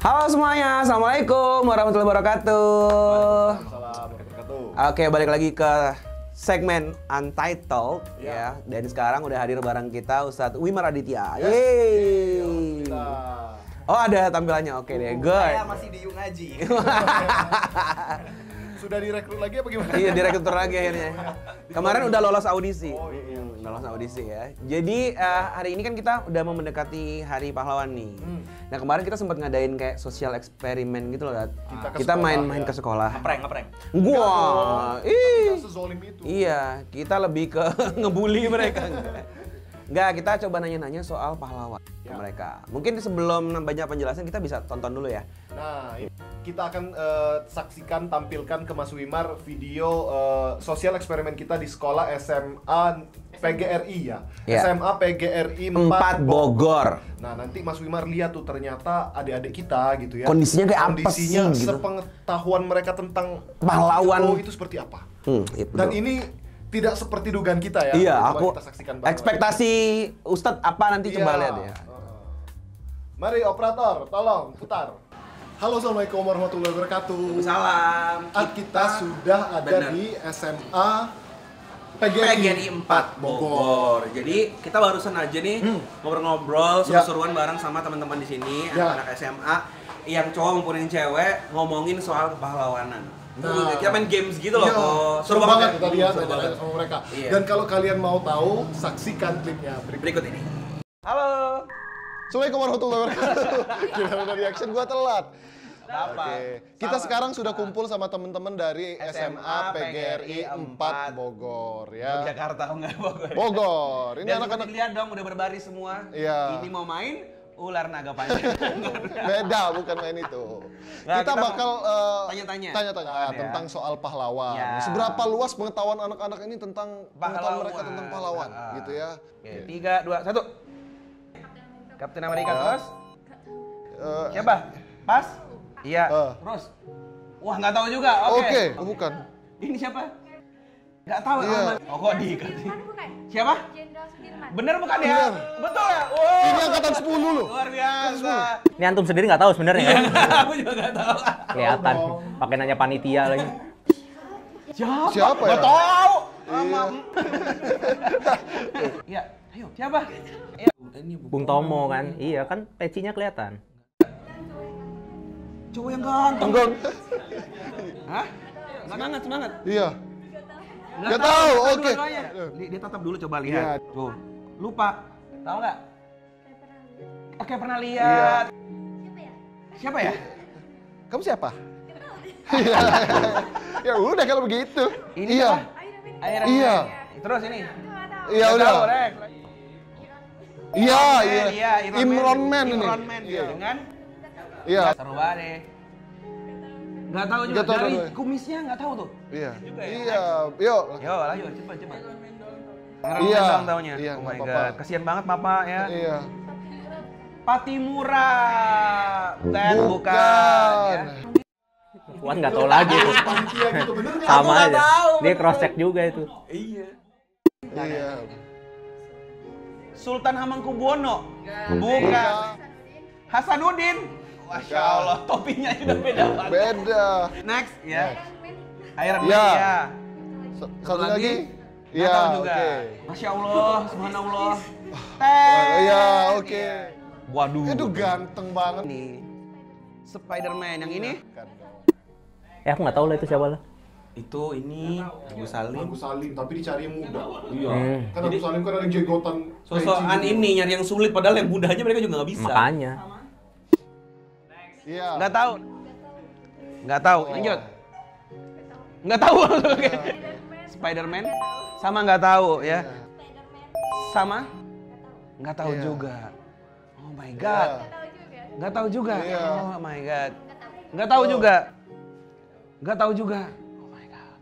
Halo semuanya, Assalamualaikum warahmatullahi wabarakatuh. Waalaikumsalam warahmatullahi wabarakatuh. Oke, balik lagi ke segmen Untitled ya. Dan sekarang udah hadir bareng kita Ustadz Wimar Aditya. Yeay. Oh, ada tampilannya. Oke deh, good. Saya masih di Ngaji. Sudah direkrut lagi apa gimana? Iya, direktur lagi akhirnya. Kemarin udah lolos audisi. Oh, iya. Lolos audisi ya. Jadi hari ini kan kita udah mau mendekati Hari Pahlawan nih. Nah, kemarin kita sempat ngadain kayak sosial eksperimen gitu loh, Dat. Ke Kita sekolah, main-main ya. ke sekolah. Ngepreng. Gua, ih. Sezolim itu. Iya, kita lebih ke ngebully mereka. Enggak, kita coba nanya-nanya soal pahlawan ke mereka. Mungkin sebelum banyak penjelasan kita bisa tonton dulu ya. Nah, kita akan saksikan, tampilkan ke Mas Wimar video sosial eksperimen kita di sekolah SMA PGRI ya. Iya. SMA PGRI 4 4 Bogor. Nah, nanti Mas Wimar lihat tuh ternyata adik-adik kita gitu ya. Kondisinya kayak apa Kondisinya sih, gitu? sepengetahuan mereka tentang Pahlawan. itu seperti apa. Iya, Dan betul. ini tidak seperti dugaan kita ya. Iya, Coba aku kita saksikan bareng. ekspektasi Ustadz apa nanti coba Iya. lihat ya. Mari operator, tolong putar. Halo, assalamualaikum warahmatullahi wabarakatuh. Salam. Kita sudah ada Bener. di SMA PGRI 4 Bogor. Jadi kita barusan aja nih ngobrol-ngobrol Ya. seru-seruan bareng sama teman-teman di sini, Ya. anak-anak SMA yang cowok maupun yang cewek ngomongin soal kepahlawanan. Nah. Kita main games gitu loh. Iya, kok. seru banget kita lihat Seru banget. sama mereka. Iya. Dan kalau kalian mau tahu, saksikan klipnya Berikut ini. Halo. Assalamualaikum warahmatullahi wabarakatuh. Gimana dari reaction gua telat. Apa? Oke. Kita sekarang sudah kumpul sama teman-teman dari SMA PGRI 4 Bogor ya. Jakarta enggak Bogor. Bogor. Ini Dan anak-anak seperti lihat dong udah berbaris semua. Iya. Ini mau main ular naga panjang. beda, bukan main itu. Nah, kita kita bakal tanya-tanya. tanya-tanya Ya. tentang soal pahlawan. Ya. Seberapa luas pengetahuan anak-anak ini tentang pengetahuan mereka tentang pahlawan, Ah. gitu ya. Oke, 3, 2, 1. Kapten Amerika terus. Eh, Siapa? Pas? Iya. Terus. Wah, nggak tahu juga. Oke, bukan. Ini siapa? Nggak tahu. Iya. Oh, kok dikasih? Bukan. Siapa? Jenderal Sudirman. Bener bukan ya? Bener. Betul ya? Wow. Ini angkatan 10 loh. Luar biasa. Ini antum sendiri nggak tahu sebenarnya ya? Aku juga nggak tahu. Kelihatan. dong. Pakai nanya panitia lagi. Siapa ya? Nggak tahu. Iya. Iya. Ayo, siapa? Iya. Ini Bung Tomo kan? Iya kan pecinya kelihatan. cowok yang ganteng. Enggak. Hah? Semangat, semangat. Iya. Nggak Nggak tahu, oke. dua-duanya. Dia tatap dulu coba lihat. Iya. Tuh. Lupa. Tahu nggak? Oke, pernah Iya. lihat. Siapa ya? Siapa ya? Kamu siapa? Iya. Ya udah kalau begitu. Ini Iya. siapa? Air. Iya. Terus ini. Iya Nggak udah. tahu, Rek. Iya, Iya, iya. Iron Imron Man ini. Imron Man Iya. dengan Iya. seru banget deh. Nggak tahu juga Nggak tahu, dari nggak tahu. kumisnya nggak tahu tuh. Iya. Juga ya? Iya. Yuk. Yo, lanjut cepat. Iya. Dong taunya. Iya, Oh my nggak apa-apa. god, kasihan banget Papa ya. Iya. Patimura. Dan bukan. Bukan. Ya. Puan nggak tahu lagi tuh. Panitia gitu bener nggak? Sama nggak aja. tahu, Dia cross check juga itu. Iya. Iya. Sultan Hamengkubuwono. Bukan. Hasanuddin. Masya Allah, topinya sudah beda banget. Beda. Next ya. Next. Iron Man Ya. ya. Satu lagi? Nggak Iya, tahu juga. oke. Masya Allah, subhanallah. Iya, oke. Waduh. Itu ganteng banget. Ini Spider-Man yang ini. Kan dong. Aku nggak tahu lah itu siapa lah. Itu ini Agus Salim. Agus Salim, tapi dicari yang muda. Iya. Kan Agus Salim kan ada yang jegotan. Sosokan peci. ini nyari yang sulit padahal yang mudah aja mereka juga nggak bisa. Makanya. Iya. Nggak tahu. Nggak tahu. Lanjut. Nggak tahu. Oke. Spider-Man sama nggak tahu ya. Sama nggak tahu Iya. juga. Oh my god. Nggak tahu juga. Iya. Oh my god. Nggak tahu juga. Nggak tahu juga. Oh my god.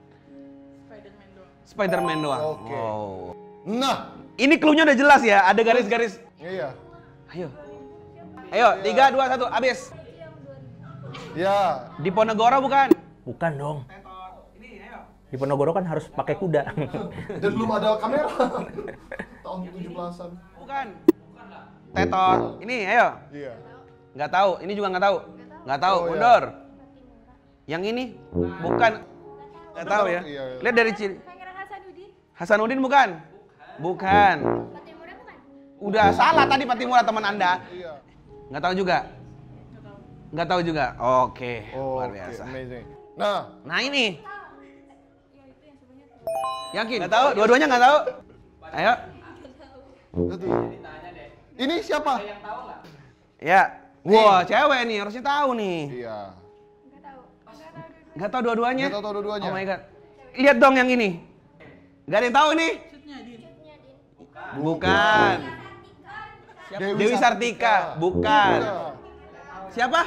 Spider-Man doang. Oke. Wow. Nah, Ini clue-nya udah jelas ya. Ada garis-garis. iya. Ayo. Ayo, 3, 2, 1, habis. Ya. Di Ponegoro bukan? Bukan dong. Di Ponorogo kan harus pakai kuda. Dan belum ada kamera. Tahun 17-an. Bukan. Tetot. Ini, ayo. Iya. Nggak tahu. Ini juga nggak tahu. Nggak tahu, Oh, iya. mundur. Yang ini? Bukan. Nggak tahu ya. Iya. Lihat dari ciri. Pangeran Hasanuddin. Hasanuddin bukan? Bukan. Patimura bukan? Udah salah tadi Patimura teman Anda. Iya. Nggak tahu juga? Nggak tahu juga? Oke, luar oke, biasa. amazing. Nah, Nah ini, Ya itu yang sebenarnya tuh. yakin? Nggak tahu? Dua-duanya nggak tahu? Ayo. betul. Ini siapa? Ya. Wah, cewek nih, harusnya tahu nih. Iya. Enggak tahu. Nggak tahu dua-duanya? Nggak tahu dua-duanya. Oh my god. Lihat dong yang ini. Nggak ada yang tahu nih? Bukan. Dewi Sartika. Bukan. Siapa?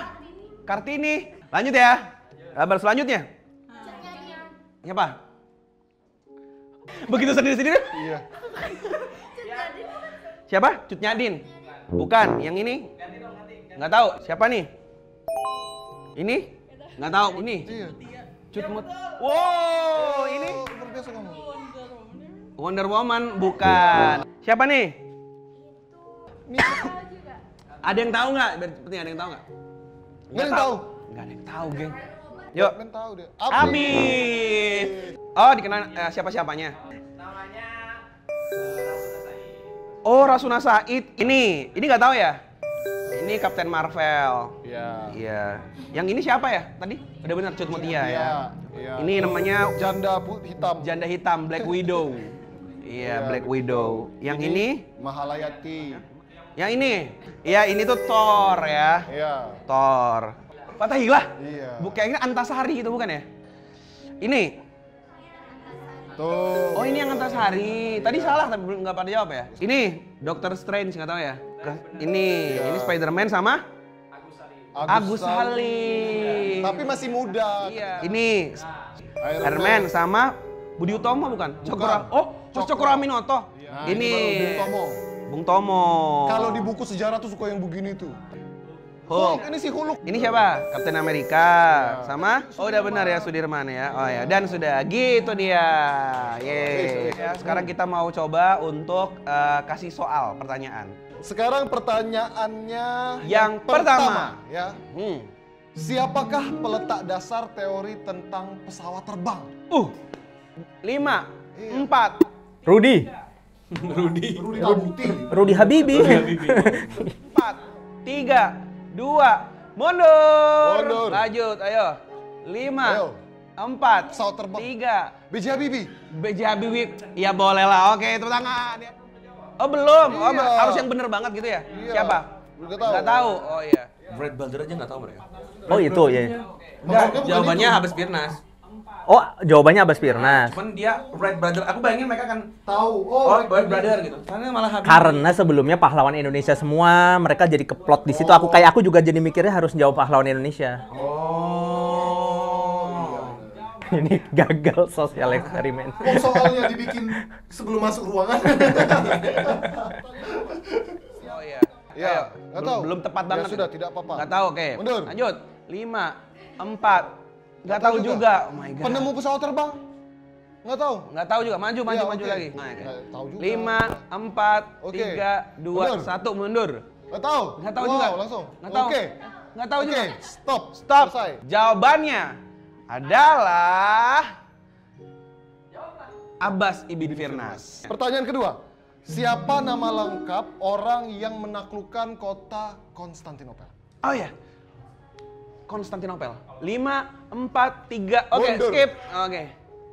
Kartini. Lanjut ya. Kabar selanjutnya. Siapa? Begitu sendiri-sendiri? Iya. Siapa? Cut Nyadin. Bukan. Yang ini? Nggak tahu. Siapa nih? Ini? Nggak tahu. Ini? Iya. Cut Mut. Wow, ini? Oh, luar biasa kamu. Wonder Woman. Bukan. Siapa nih? Ini Ada yang tahu nggak? Biar penting ada yang tahu nggak? nggak ada yang tahu. Nggak ada yang tahu, geng. Yuk. Batman tahu deh. Abid. Oh, dikenal siapa-siapanya? Oh, Rasuna Said. Ini nggak tahu ya? Ini Captain Marvel. Iya. Iya. Yang ini siapa ya? Tadi udah benar Cut Mutia ya. Iya. Ini namanya Janda hitam. Janda Hitam, Black Widow. Iya, Black Widow. Yang ini? Mahalayati. Yang ini? Iya, ini tuh Thor ya. Iya. Thor. Fathahilah. Iya. Kayaknya Antasari itu bukan ya? Ini. Tuh. Oh, ini yang Antasari. Tadi salah tapi belum nggak pada jawab ya. Ini Doctor Strange nggak tahu ya. Ini Spider-Man sama Agus Salim. Tapi masih muda. Iya. Ini Iron Iron Man sama Budi Utomo bukan? Cokro. Oh, Cokro Aminoto. Nah, Ini baru Bung Tomo. Bung Tomo. Kalau di buku sejarah tuh suka yang begini tuh. Hulk. Ini si Hulk. Ini siapa? Kapten Amerika sama oh udah benar ya Sudirman ya. Oh ya, dan sudah gitu dia. Yeay. Ya, sekarang kita mau coba untuk kasih soal pertanyaan. Sekarang pertanyaannya Yang pertama. ya. Hmm. Siapakah peletak dasar teori tentang pesawat terbang? 5 4 Rudi. Rudi Tabuti. Rudi Habibi. 4 3 2 mundur. Mundur. Lanjut, ayo. 5 Ayo. 4 Pesawat terbang. 3 B.J. Habibie. B.J. Habibie. Ya boleh lah. Oke, tepuk tangan. Oh, belum. Oh, Iya. harus yang bener banget gitu ya? Iya. Siapa? Nggak tahu. Nggak tahu. Oh iya. Brad Brother aja nggak tahu mereka. Oh itu ya. Enggak, Bukan Jawabannya itu. Habis Pirnas. Oh jawabannya Abbas Pirnas. Cuman dia Brad Brother. Aku bayangin mereka kan Tahu. oh Brad Brother gitu. Karena malah Habib. Karena sebelumnya pahlawan Indonesia semua, mereka jadi keplot di situ. Aku juga jadi mikirnya harus jawab pahlawan Indonesia. Oh. Ini gagal sosial eksperimen. Kok soalnya dibikin sebelum masuk ruangan? Oh iya. Ya, Ayo. nggak tahu. Belum tepat Ya banget. sudah, tidak apa-apa. Nggak tahu, oke. Mundur. Lanjut. 5 4 nggak tahu juga. Oh my god. Penemu pesawat terbang? Nggak tahu. Nggak tahu juga. Maju Iya, maju oke. lagi. Nggak tahu juga. 5 4 Oke. 3 2 Mundur. 1 mundur. Nggak tahu. Nggak tahu Wow, juga. langsung. Nggak tahu. Oke. Nggak tahu juga. Stop. Stop. Selesai. Jawabannya adalah Abbas Ibn Firnas. Pertanyaan kedua. Siapa nama lengkap orang yang menaklukkan kota Konstantinopel? Oh ya. Konstantinopel. 5 4 3. Oke, Mundur. skip. Oke.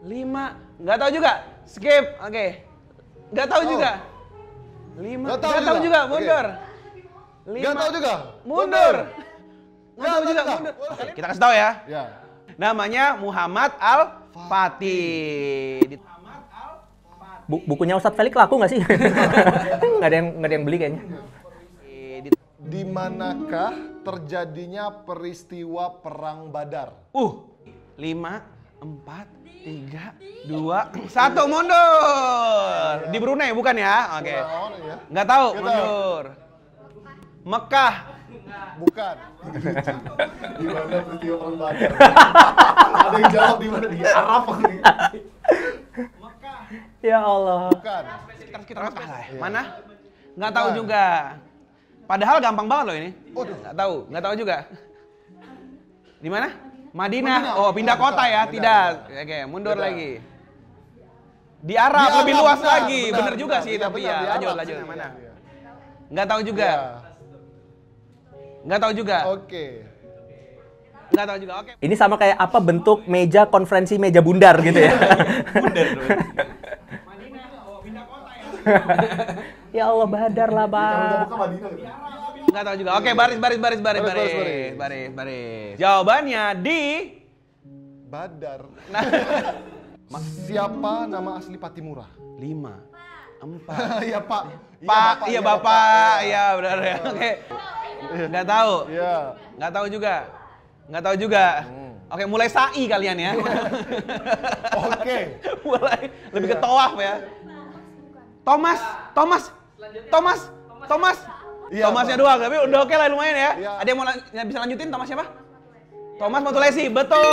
5 nggak tahu juga. Skip. Oke. Nggak tahu Oh. juga. 5 Nggak tahu nggak tahu juga. juga. Oke. Mundur. Nggak tahu juga. Mundur. Nggak Nggak tahu tahu juga. juga. Mundur. Oke, kita kasih tahu ya. Ya. Namanya Muhammad Al-Fatih. Bukunya Ustadz Felix laku nggak sih? nggak ada yang beli kayaknya. Di manakah terjadinya peristiwa Perang Badar? 5 4 3 2 1 mundur. Di Brunei bukan ya? Oke. Oh, ya. Nggak tahu, Nggak tahu. mundur. Mekah. Bukan. Di mana peristiwa Perang Badar? Ada yang jawab di mana? Di Arab nih. Ya Allah. Bukan. Sekitar Mekah lah ya. Mana? Nggak tahu juga. Padahal gampang banget loh ini. Waduh. Nggak tahu juga. Di mana? Madinah. Oh, pindah kota ya? Tidak. Oke, mundur Beda. lagi. Di Arab lebih luas benar, lagi. benar, Bener juga benar. sih, Iya, tapi benar, ya. di Lanjut, Arab lanjut. sih. Mana? Iya. Nggak tahu juga. Iya. Nggak tahu juga. Oke. Nggak tahu juga. Oke. Ini sama kayak apa bentuk meja konferensi meja bundar gitu ya. Bundar. Ya Allah, Badar lah, Kalau nggak Bang. buka Madinah gitu. Nggak tahu juga. Oke, baris. Jawabannya di Badar. Nah. Siapa nama asli Patimura? 5, 4. Iya, Pak. Pak, iya Bapak. Iya, benar ya. Oke. Nggak tahu. Iya. Nggak tahu juga. Nggak tahu juga. Oke, mulai sa'i kalian ya. Oke. Mulai lebih ke tawaf ya. Thomas. Iya, Thomasnya Pak. doang, tapi udah oke lah lumayan ya. Iya. Ada yang mau yang bisa lanjutin Thomas siapa? Thomas Matulesi, betul.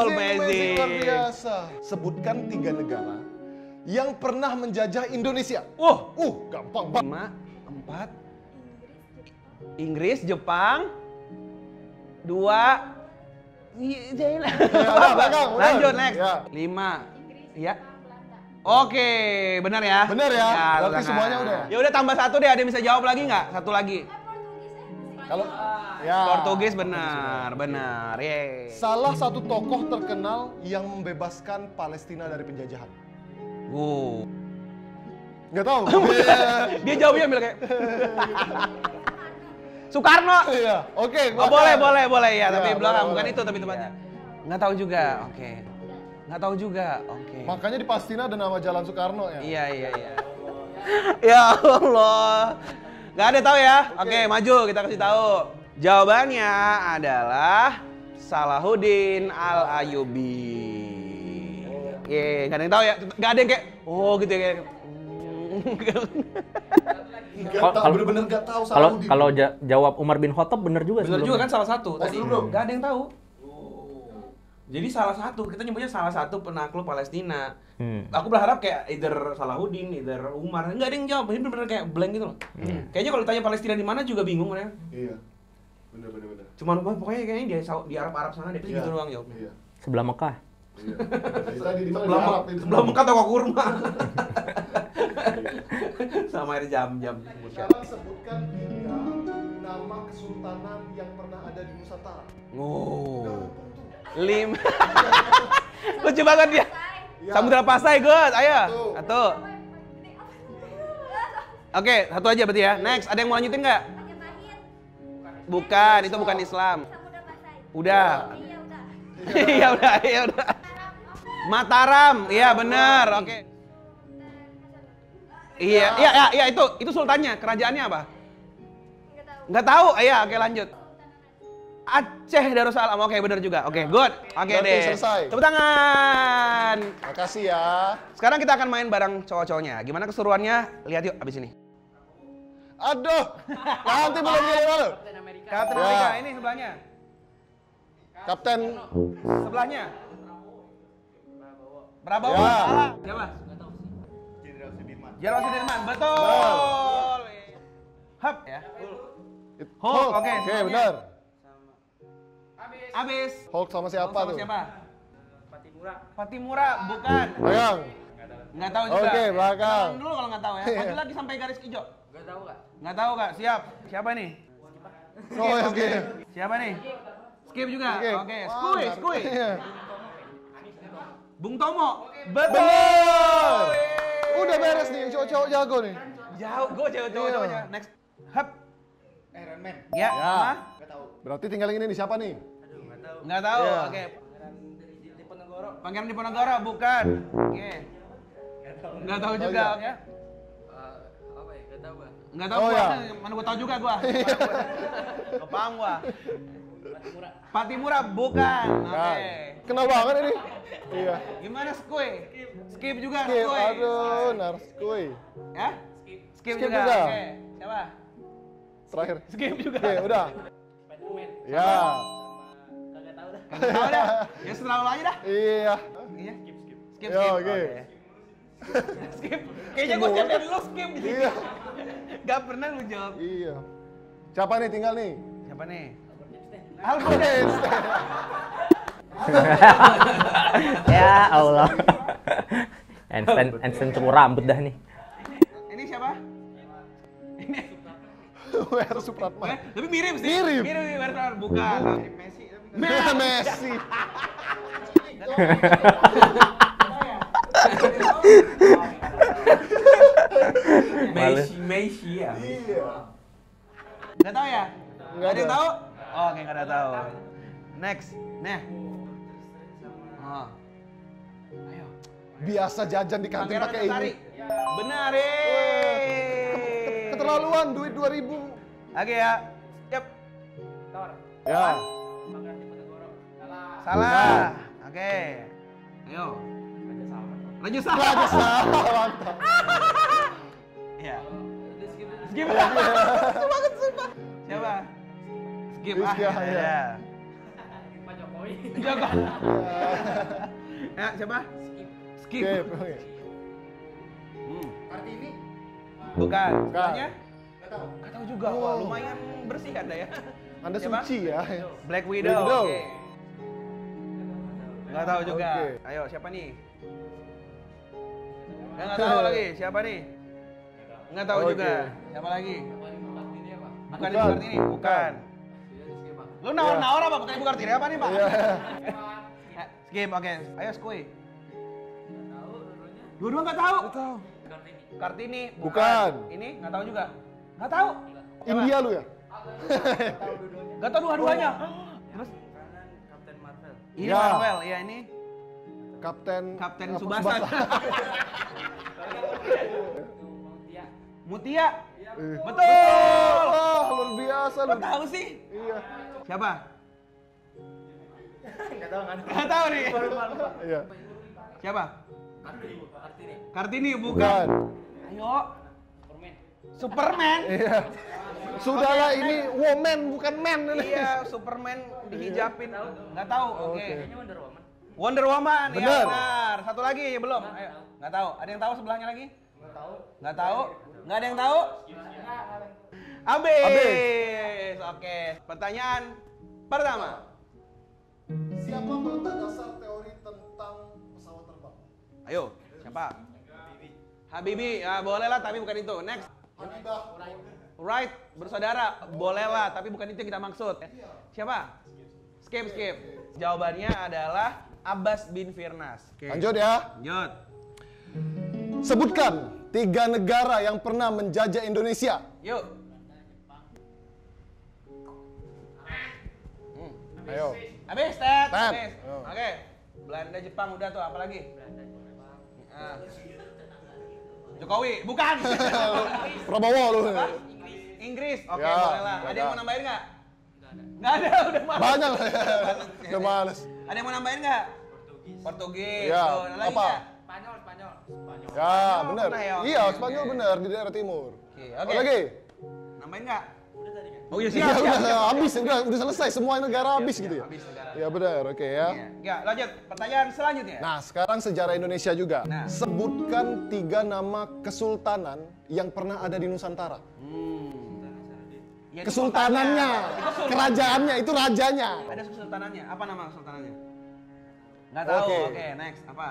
Amazing, luar biasa. Sebutkan 3 negara yang pernah menjajah Indonesia. Gampang banget. 5, 4. Inggris, Jepang. 2. belakang, benar. Lanjut next. Ya. 5. Iya. Oke, benar ya? Benar ya? Berarti benar. semuanya udah. Ya udah tambah 1 deh, ada yang bisa jawab lagi nggak? 1 lagi. Kalau ya. Portugis benar. Yeay. Salah satu tokoh terkenal yang membebaskan Palestina dari penjajahan. Nggak tahu. Dia jawabnya ambil kayak Soekarno. Iya. Oke. Oh, boleh ya, tapi Ya, belakang boleh, bukan boleh. itu tapi tempatnya. Nggak tahu juga. Oke. Nggak tahu juga. Oke. Makanya di Palestina ada nama Jalan Soekarno ya. Iya. Ya Allah. Nggak ada tahu ya? Oke, maju kita kasih tahu. Jawabannya adalah Salahuddin Al-Ayyubi. Nggak ada yang tahu ya? Nggak ada yang kayak, oh gitu ya kayak. Nggak tahu, bener-bener nggak tahu Salahuddin. Kalau jawab Umar bin Khattab bener juga Bener sebelumnya. juga kan salah satu tadi. sebelum. Nggak ada yang tahu. Jadi salah satu, kita nyebutnya salah satu penakluk Palestina. Aku berharap kayak either Salahuddin, either Umar. Nggak ada yang jawab, ini bener-bener kayak blank gitu loh. Kayaknya kalau ditanya Palestina di mana juga bingung mereka. Iya. Bener. Cuman pokoknya kayaknya di Arab sana deh, Iya. gitu doang jawabnya. Iya. Sebelah Mekah. Iya. Jadi tadi di mana? Di Arab itu. Belum Mekah toko kurma. Sama air jam-jam disebutkan. Sekarang sebutkan 3 nama kesultanan yang pernah ada di Nusantara. Oh. 5. Lucu banget dia. Samudra Pasai, good. Ayo. Satu. Oke, satu aja berarti ya. Next, ada yang mau lanjutin nggak? Bukan, itu bukan Islam. Udah. Iya udah. Mataram, iya benar. Oke. Iya itu sultannya, kerajaannya apa? Nggak tahu. Iya, oke lanjut. Aceh Darussalam. Oke, benar juga. Oke, good. Oke Berarti deh. selesai. Tepuk tangan. Makasih ya. Sekarang kita akan main bareng cowok-cowoknya. Gimana keseruannya? Lihat yuk abis ini. Aduh. Nanti belum gini malu. Kapten Ya. Amerika ini sebelahnya. Kapten. Sebelahnya. Prabowo. Ya. Salah. Siapa? Jenderal Sudirman. Betul. Hup ya. Hulk. Oke, Oke, semuanya. benar. Abis. Hulk sama siapa Sama tuh? siapa? Patimura. Bukan. Belakang. Nggak tahu juga. Oke, belakang. Jangan dulu kalau nggak tahu ya. Maju lagi sampai garis hijau. Nggak tahu kak. Siap. Siapa nih? Oh, ya, oke. Siapa nih? Skip juga. Skip. Oke. Wah, Skui. iya. Bung Tomo. Betul. Bener. Udah beres nih, cowok-cowok jago nih. Jauh. Gue cowok-cowoknya. Next. Hup. Iron Man. Ya. Ya. Apa? Berarti tinggal yang ini nih, siapa nih? Nggak tahu. Ya. Oke. Pangeran Diponegoro. Bukan. Oke. Nggak tahu juga. ya? Oke. Apa ya? Gak tau bang. Nggak tahu Oh, gua. ya. Mana gua tahu juga gua. Nggak paham gua. Patimura bukan. Oke. Kenal banget ini. Iya. Gimana Skui? Skip juga Skip, Skui. aduh, Narskui. Ya? Skip Skip juga. juga. Oke. Siapa? Terakhir. Skip juga. Oke, udah. Ya. Nggak tahu dah. Ya setelah lo aja dah. Iya. Iya. Skip. Ya, oke. Skip. Kayaknya gua setiap dari lu skip di sini. Iya. Gak pernah lu jawab. Iya. Siapa nih tinggal nih? Siapa nih? Albert Einstein. Ya Allah. Einstein cukur rambut dah nih. Ini siapa? Ini. W.R. Supratman. Tapi mirip sih. Mirip. Mirip. Bukan. Messi. Messi. Messi ya. Iya. Nggak tahu ya? Nggak Ada yang ada. tahu? Oh, oke, nggak ada tahu. Next. Nah. Oh. Ayo. Biasa jajan di kantin Pangeran pakai Antasari. ini. Benar, Keterlaluan duit 2000. Oke ya. Yap. Ya. Salah. Oke. Ayo. Raja Salman. Raja Salman, mantap. Iya. Skip. Sumpah. Siapa? Skip. Skip, ya. Ya. Pak Jokowi. Joko. Ya, siapa? Skip. Skip. Oke. Kartini. Bukan. Bukan. Sebelahnya? Nggak tahu. Nggak tahu juga. Oh. Wah, lumayan bersih Anda ya. Anda Siapa? suci ya. Black Widow. Black Widow. Oke. Nggak tahu juga. Oke. Ayo, siapa nih? Nggak tahu lagi. Siapa nih? Nggak tahu Oke. juga. Siapa lagi? Kartini apa? Bukan Bukan. Ibu Kartini. Bukan. Lu nawar-nawar apa? Bukan Ibu Kartini apa nih, Pak? Iya. Skip, oke. Ayo, Skui. Dua-dua nggak tahu. Tahu. Kartini. Bukan. Ini nggak tahu juga. Nggak tahu. Siapa? India lu ya? Nggak tahu dua-duanya. Terus? Kapten Marvel. Ini Ya. Marvel. Ya, ini Kapten Kapten apa, Subasa. Mutia. Mutia. Eh. Betul. Oh, luar biasa lu. Kok tahu sih? Iya. Siapa? Nggak tahu kan? Nggak tahu nih. Iya. Siapa? Kartini. Kartini bukan. Bukan. Ayo. Superman. Iya. Sudahlah ini woman bukan man ini. Iya, Superman dihijabin. Nggak tahu. Oke. Kayaknya Wonder Woman. Wonder Woman. Ya, Bener. benar. Satu lagi belum. Ayo. Nggak tahu. Ada yang tahu sebelahnya lagi? Nggak tahu. Nggak tahu? Nggak ada yang tahu? Habis. Oke. Pertanyaan pertama. Siapa meletak dasar teori tentang pesawat terbang? Ayo. Siapa? Habibie. Ya, boleh lah, tapi bukan itu. Next. Habibah. Right, bersaudara. Boleh lah, tapi bukan itu yang kita maksud. Siapa? Skip. Jawabannya adalah Abbas bin Firnas. Oke. Lanjut ya. Lanjut. Sebutkan 3 negara yang pernah menjajah Indonesia. Yuk. Ayo. Habis, Ted. Ted. Habis. Oh. Oke. Belanda, Jepang udah tuh, apa lagi? Ah. Jokowi, bukan. Prabowo lu. Apa? Inggris. Oke, Ya, boleh lah. nggak Ada yang ada. mau nambahin nggak? Nggak ada, udah malas. Banyak lah ya. Udah males. Ada yang mau nambahin nggak? Portugis. Ya, Tuh, ada lagi apa? nggak? Spanyol. Ya, benar. pernah ya? Oke, Iya, oke. Spanyol benar di daerah timur. Oke, Apa oke. lagi? Nambahin nggak? Oh iya, Iya, udah habis, udah selesai semua negara habis gitu ya. Habis negara. Ya benar, oke ya. Ya, lanjut. Pertanyaan selanjutnya. Nah, sekarang sejarah Indonesia juga. Nah. Sebutkan 3 nama kesultanan yang pernah ada di Nusantara. Ya, itu Kesultanannya, sultannya. Itu sultan. kerajaannya, itu rajanya. Ada kesultanannya. Apa nama kesultanannya? Nggak tahu. Oke. Oke, next. Apa?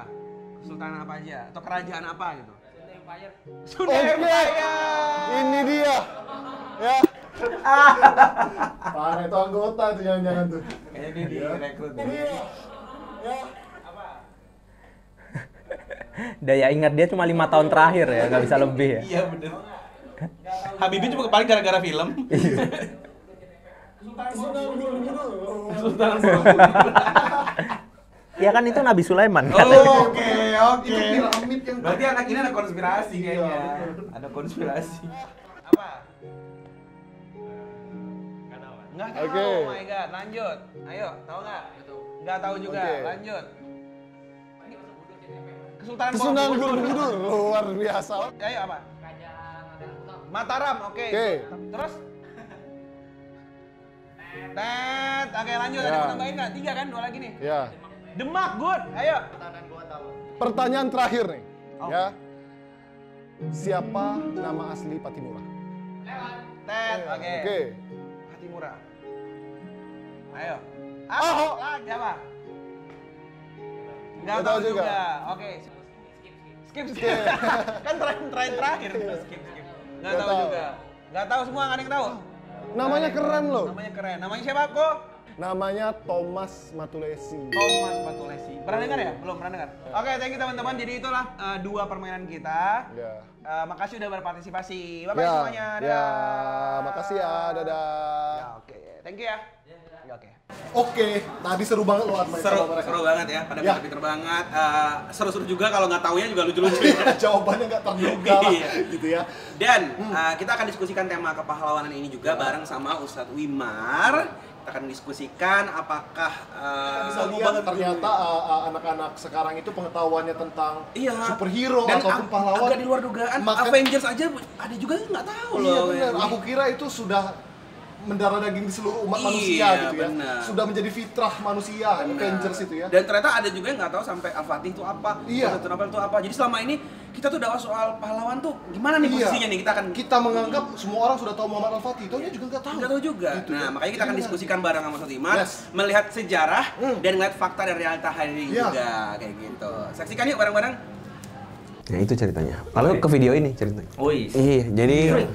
Kesultanan apa aja? Atau kerajaan apa gitu? Sunda Empire. Sunda Oke, Empire. ini dia. Ya. Parah itu anggota tuh jangan-jangan tuh. Kayaknya dia direkrut. Ya. Daya ingat dia cuma 5 tahun terakhir ya, nggak bisa lebih ya. Iya bener. Habibie cuma paling gara-gara film. Sultan Ya kan itu Nabi Sulaiman. Oh, oke. Itu piramid yang Berarti anak ini ada konspirasi kayaknya. Ada konspirasi. Apa? Nggak tahu. Oke. Oh my god, lanjut. Ayo, tahu nggak? Nggak tahu juga. Oke. Lanjut. Kesultanan Kesultanan Borobudur. Borobudur luar biasa. Ayo apa? Kerajaan Mataram Kuta. Mataram, oke. Oke. Terus? Tet, oke lanjut. Ada Ya. yang nambahin nggak? 3 kan? 2 lagi nih. Ya. Demak, good. Ayo. Pertahanan gua tahu. Pertanyaan terakhir nih. Oh. Ya. Siapa nama asli Patimura? Tet, oke. Oke. Patimura. Ayo. Ahok. Lagi apa? Nggak Nggak tahu tahu juga. juga. Oke. Skip. Skip. Kan tren terakhir. Skip. Nggak tahu tahu. juga. Nggak tahu semua, nggak ada yang tahu. Namanya keren loh. Namanya keren. Namanya siapa kok? Namanya Thomas Matulesi. Thomas Matulesi. Pernah dengar ya? Belum pernah dengar. Oke, thank you teman-teman. Jadi itulah dua permainan kita. Ya. Makasih udah berpartisipasi. Bye-bye Ya, semuanya. ya, makasih ya, dadah. Ya, oke. Thank you ya. Ya, oke. Oke, tadi seru banget loh main sama mereka. Seru banget ya. Pada Ya. pinter banget. Seru-seru juga kalau nggak taunya juga lucu-lucu ya. Jawabannya nggak terduga lah, Iya. gitu ya. Dan kita akan diskusikan tema kepahlawanan ini juga bareng sama Ustadz Wimar. Kita akan diskusikan apakah Bisa lihat ternyata anak-anak sekarang itu pengetahuannya tentang iya, superhero dan ataupun pahlawan agak di luar dugaan. Makan- Avengers aja ada juga yang nggak tahu Iya loh. benar, ini. aku kira itu sudah mendarah daging di seluruh umat Iya, manusia gitu ya. benar. Sudah menjadi fitrah manusia, Benar. Avengers itu ya. Dan ternyata ada juga yang nggak tahu sampai Al-Fatih itu apa, Iya. Captain Marvel itu apa. Jadi selama ini kita tuh dakwah soal pahlawan tuh gimana nih Iya. posisinya nih, kita akan Kita menganggap semua orang sudah tahu Muhammad Al-Fatih, taunya juga nggak tahu. nggak tahu juga. Gitu Nah, ya. makanya kita akan Iya. diskusikan bareng sama Ustadz Wimar, Yes. melihat sejarah dan melihat fakta dan realita hari ini Iya. juga kayak gitu. Saksikan yuk bareng-bareng. Ya itu ceritanya. Lalu ke video ini ceritanya. Wih. Iya, jadi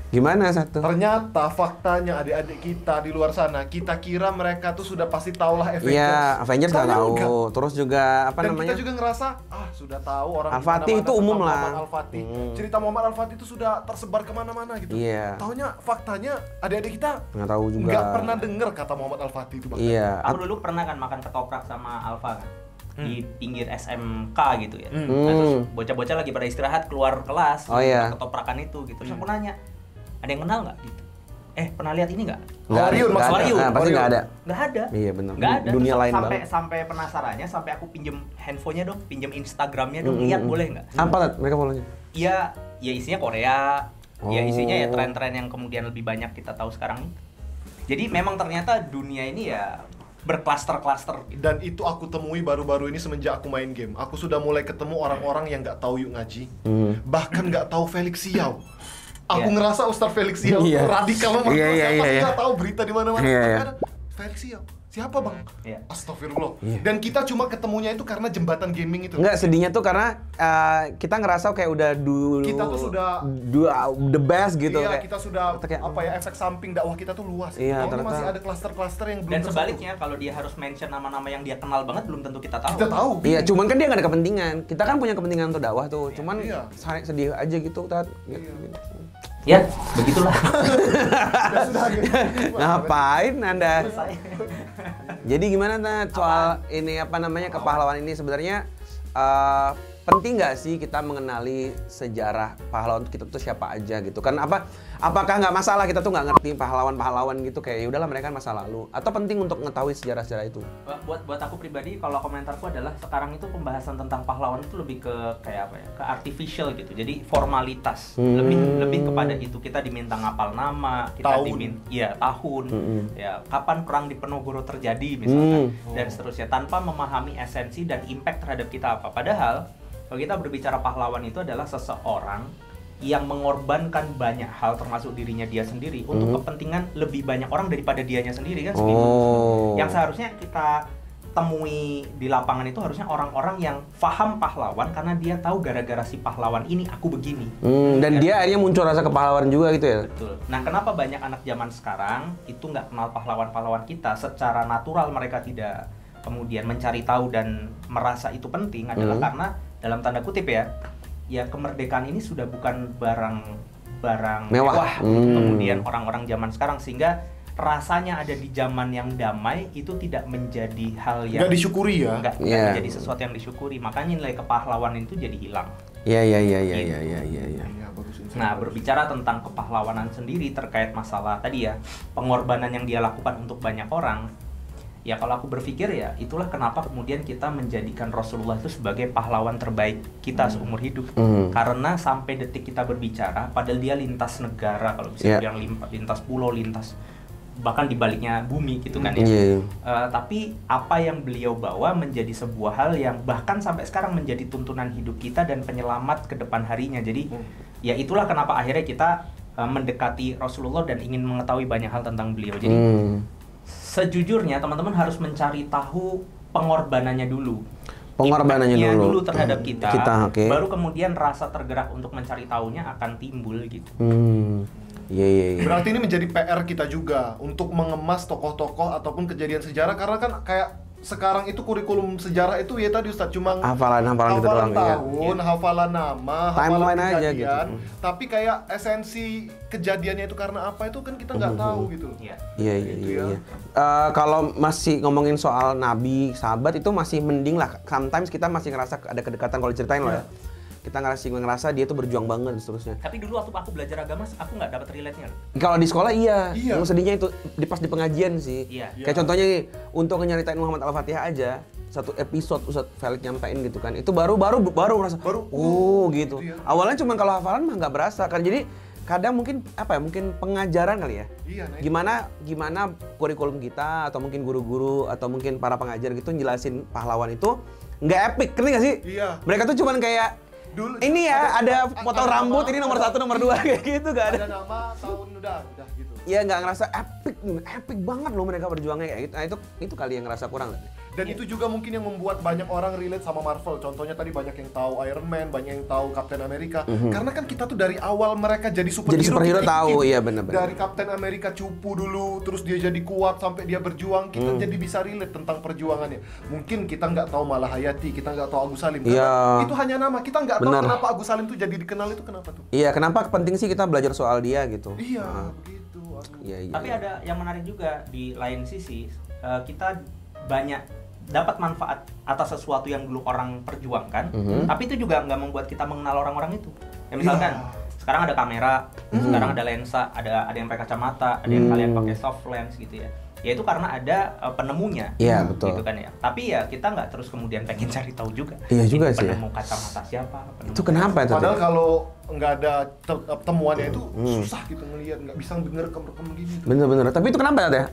gimana satu? Ternyata faktanya adik-adik kita di luar sana, kita kira mereka tuh sudah pasti tahu lah Avengers. Iya, Avengers nggak Taunya tahu. enggak. Terus juga apa Dan namanya? kita juga ngerasa, sudah tahu orang Al-Fatih di mana-mana itu umum tentang lah. Muhammad Al-Fatih. Cerita Muhammad Al-Fatih itu sudah tersebar kemana-mana gitu. Iya. Taunya faktanya adik-adik kita Nggak tahu juga. nggak pernah dengar kata Muhammad Al-Fatih itu bahkan. Iya. Aku dulu pernah kan makan ketoprak sama Alfa kan di pinggir SMK gitu ya. Nah, Hmm. terus bocah-bocah lagi pada istirahat keluar kelas, Oh, iya. ketoprakan itu gitu. Terus aku nanya, ada yang kenal nggak gitu? Pernah lihat ini nggak? Nggak ada. Wariun, Nggak ada. Wariun. Nah, pasti nggak ada. Nggak ada. Iya benar. Nggak ada. Dunia Terus lain sampai banget. sampai penasarannya, sampai aku pinjem handphonenya dong, pinjem Instagramnya dong, lihat boleh nggak? Apa Tat? Mereka follow-nya? Iya, ya isinya Korea. Ya isinya ya Oh. tren-tren yang kemudian lebih banyak kita tahu sekarang. Jadi memang ternyata dunia ini ya berklaster-klaster gitu. Dan itu aku temui baru-baru ini semenjak aku main game. Aku sudah mulai ketemu orang-orang yang nggak tahu yuk ngaji, bahkan nggak tahu Felix Xiao. Aku Iya. ngerasa Ustaz Felix Xiao Iya. radikal banget. Iya, iya, Siapa sih iya. nggak tahu berita di mana-mana? Iya, iya. Kadang-kadang, Felix Xiao, siapa bang? Iya. Astagfirullah. Iya. Dan kita cuma ketemunya itu karena jembatan gaming itu. Enggak, sedihnya tuh karena kita ngerasa kayak udah dulu Kita tuh sudah- the best gitu Iya, kayak. kita sudah kayak- apa ya, efek samping dakwah kita tuh luas. Iya, Ini ternyata. masih ada klaster-klaster yang belum Dan tersentuh. sebaliknya kalau dia harus mention nama-nama yang dia kenal banget belum tentu kita tahu. Kita tahu. Iya, cuman kan dia nggak ada kepentingan. Kita kan punya kepentingan untuk dakwah tuh. Cuman Iya. sedih aja gitu, Tat. Ya, begitulah. Ya sudah gitu. Ngapain Anda? Jadi gimana Tat soal ini apa namanya kepahlawan ini sebenarnya penting nggak sih kita mengenali sejarah pahlawan kita tuh siapa aja gitu kan apakah nggak masalah kita tuh nggak ngerti pahlawan gitu kayak ya udahlah mereka kan masa lalu atau penting untuk mengetahui sejarah-sejarah itu? Buat aku pribadi, kalau komentarku adalah sekarang itu pembahasan tentang pahlawan itu lebih ke kayak apa ya, ke artificial gitu. Jadi formalitas, lebih kepada itu. Kita diminta ngapal nama, kita Tahun. tahun, ya kapan perang di Penogoro terjadi misalkan, dan seterusnya tanpa memahami esensi dan impact terhadap kita apa. Padahal kalau kita berbicara pahlawan itu adalah seseorang yang mengorbankan banyak hal termasuk dirinya dia sendiri untuk kepentingan lebih banyak orang daripada dianya sendiri kan seperti itu. Yang seharusnya kita temui di lapangan itu harusnya orang-orang yang paham pahlawan karena dia tahu gara-gara si pahlawan ini aku begini. Dan dia akhirnya muncul rasa kepahlawan juga gitu ya? Betul. Nah, kenapa banyak anak zaman sekarang itu nggak kenal pahlawan-pahlawan kita secara natural, mereka tidak kemudian mencari tahu dan merasa itu penting adalah karena dalam tanda kutip ya kemerdekaan ini sudah bukan barang Mewah. untuk kemudian orang-orang zaman sekarang, sehingga rasanya ada di zaman yang damai itu tidak menjadi hal yang Nggak disyukuri ya. nggak Iya. menjadi sesuatu yang disyukuri, makanya nilai kepahlawanan itu jadi hilang. Iya. Iya, bagus. Nah, berbicara tentang kepahlawanan sendiri terkait masalah tadi ya, pengorbanan yang dia lakukan untuk banyak orang, ya kalau aku berpikir ya itulah kenapa kemudian kita menjadikan Rasulullah itu sebagai pahlawan terbaik kita seumur hidup. Karena sampai detik kita berbicara, padahal dia lintas negara, kalau bisa bilang lintas pulau, lintas bahkan di baliknya bumi gitu kan ya. Tapi apa yang beliau bawa menjadi sebuah hal yang bahkan sampai sekarang menjadi tuntunan hidup kita dan penyelamat ke depan harinya. Jadi ya itulah kenapa akhirnya kita mendekati Rasulullah dan ingin mengetahui banyak hal tentang beliau. Jadi sejujurnya teman-teman harus mencari tahu pengorbanannya dulu. Pengorbanannya Impactnya dulu. terhadap kita, oke. baru kemudian rasa tergerak untuk mencari tahunya akan timbul gitu. Iya. Berarti ini menjadi PR kita juga untuk mengemas tokoh-tokoh ataupun kejadian sejarah, karena kan kayak sekarang itu kurikulum sejarah itu ya tadi Ustadz cuma Hafalan gitu doang, iya. tahun, hafalan nama, hafalan Timeline aja kejadian, gitu. tapi kayak esensi kejadiannya itu karena apa itu kan kita nggak tahu gitu. Iya. Iya. Kalau masih ngomongin soal nabi, sahabat itu masih mending lah. Sometimes kita masih ngerasa ada kedekatan kalau ceritain loh ya. Kita ngerasa dia tuh berjuang banget dan seterusnya. Tapi dulu waktu aku belajar agama, aku nggak dapat relate-nya loh. Kalau di sekolah iya. Iya. Yang sedihnya itu pas di pengajian sih. Iya. Kayak contohnya nih, untuk nyeritain Muhammad Al-Fatihah aja, satu episode Ustadz Felix nyampein gitu kan. Itu baru merasa gitu. Iya. Awalnya cuma kalau hafalan mah nggak berasa kan. Jadi kadang mungkin mungkin pengajaran kali ya. Iya, nah Gimana kurikulum kita atau mungkin guru-guru atau mungkin para pengajar gitu jelasin pahlawan itu nggak epic, ngerti nggak sih? Iya. Mereka tuh cuman kayak Dulu ini ya ada potong nama, rambut, ini nomor 1, nomor 2 kayak gitu gak ada. Ada nama, tahun udah gitu. Iya nggak ngerasa epic banget loh mereka berjuangnya kayak gitu. Nah itu kali yang ngerasa kurang. Dan itu juga mungkin yang membuat banyak orang relate sama Marvel. Contohnya tadi banyak yang tahu Iron Man, banyak yang tahu Captain America. Karena kan kita tuh dari awal mereka jadi superhero superhero tahu, iya benar. Dari Captain America cupu dulu, terus dia jadi kuat sampai dia berjuang, kita jadi bisa relate tentang perjuangannya. Mungkin kita nggak tahu Malahayati, kita nggak tahu Agus Salim. Iya. Karena itu hanya nama, kita nggak tahu Benar. kenapa Agus Salim tuh jadi dikenal itu kenapa tuh. Iya, kenapa penting sih kita belajar soal dia gitu. Iya, Nah, begitu. Aduh. Iya. Tapi ada yang menarik juga di lain sisi, kita banyak dapat manfaat atas sesuatu yang dulu orang perjuangkan, tapi itu juga nggak membuat kita mengenal orang-orang itu. Ya misalkan sekarang ada kamera, sekarang ada lensa, ada yang pakai kacamata, ada yang kalian pakai soft lens gitu ya. Ya itu karena ada penemunya, Iya, betul. gitu kan ya. Tapi ya kita nggak terus kemudian pengen cari tahu juga. Iya juga sih ya. Penemu kacamata siapa? penemu Itu kenapa itu? Padahal kalau nggak ada temuannya itu susah gitu ngelihat, nggak bisa ngerekam gini. Bener. Tapi itu kenapa ya?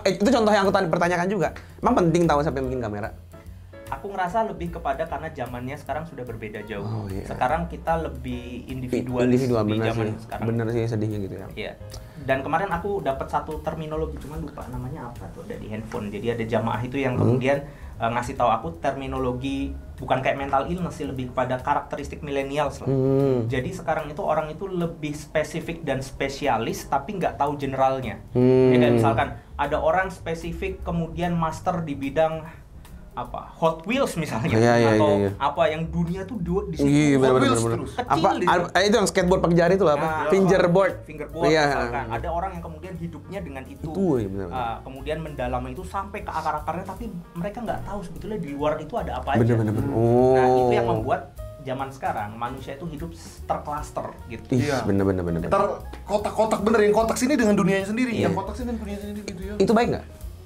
Itu contoh yang aku pertanyakan juga. Emang penting tahu siapa yang bikin kamera? Aku ngerasa lebih kepada karena zamannya sekarang sudah berbeda jauh. Oh, iya. Sekarang kita lebih individualis Individual, di bener zaman sih. sekarang. Bener sih sedihnya gitu ya. Iya. Dan kemarin aku dapat satu terminologi, cuma lupa namanya apa tuh, ada di handphone. Jadi ada jamaah itu yang kemudian ngasih tahu aku terminologi bukan kayak mental illness sih, lebih kepada karakteristik millennials lah. Jadi sekarang itu orang itu lebih spesifik dan spesialis tapi nggak tahu generalnya. Ya kayak misalkan ada orang spesifik kemudian master di bidang apa Hot Wheels misalnya, Iya. atau apa yang dunia tuh di situ. Iya, Hot bener. Wheels terus. Kecil gitu. Itu yang skateboard pakai jari itu apa? Nah, Fingerboard. Fingerboard Iya. misalkan. Ada orang yang kemudian hidupnya dengan itu. Itu, iya, benar. Kemudian mendalami itu sampai ke akar-akarnya, tapi mereka nggak tahu sebetulnya di luar itu ada apa aja. Bener. Oh. Nah, itu yang membuat zaman sekarang manusia itu hidup terklaster gitu. Ih, Iya. bener. Kotak-kotak bener, yang kotak sini dengan dunianya sendiri, Iya. yang kotak sini dengan dunianya sendiri gitu ya. Itu baik nggak?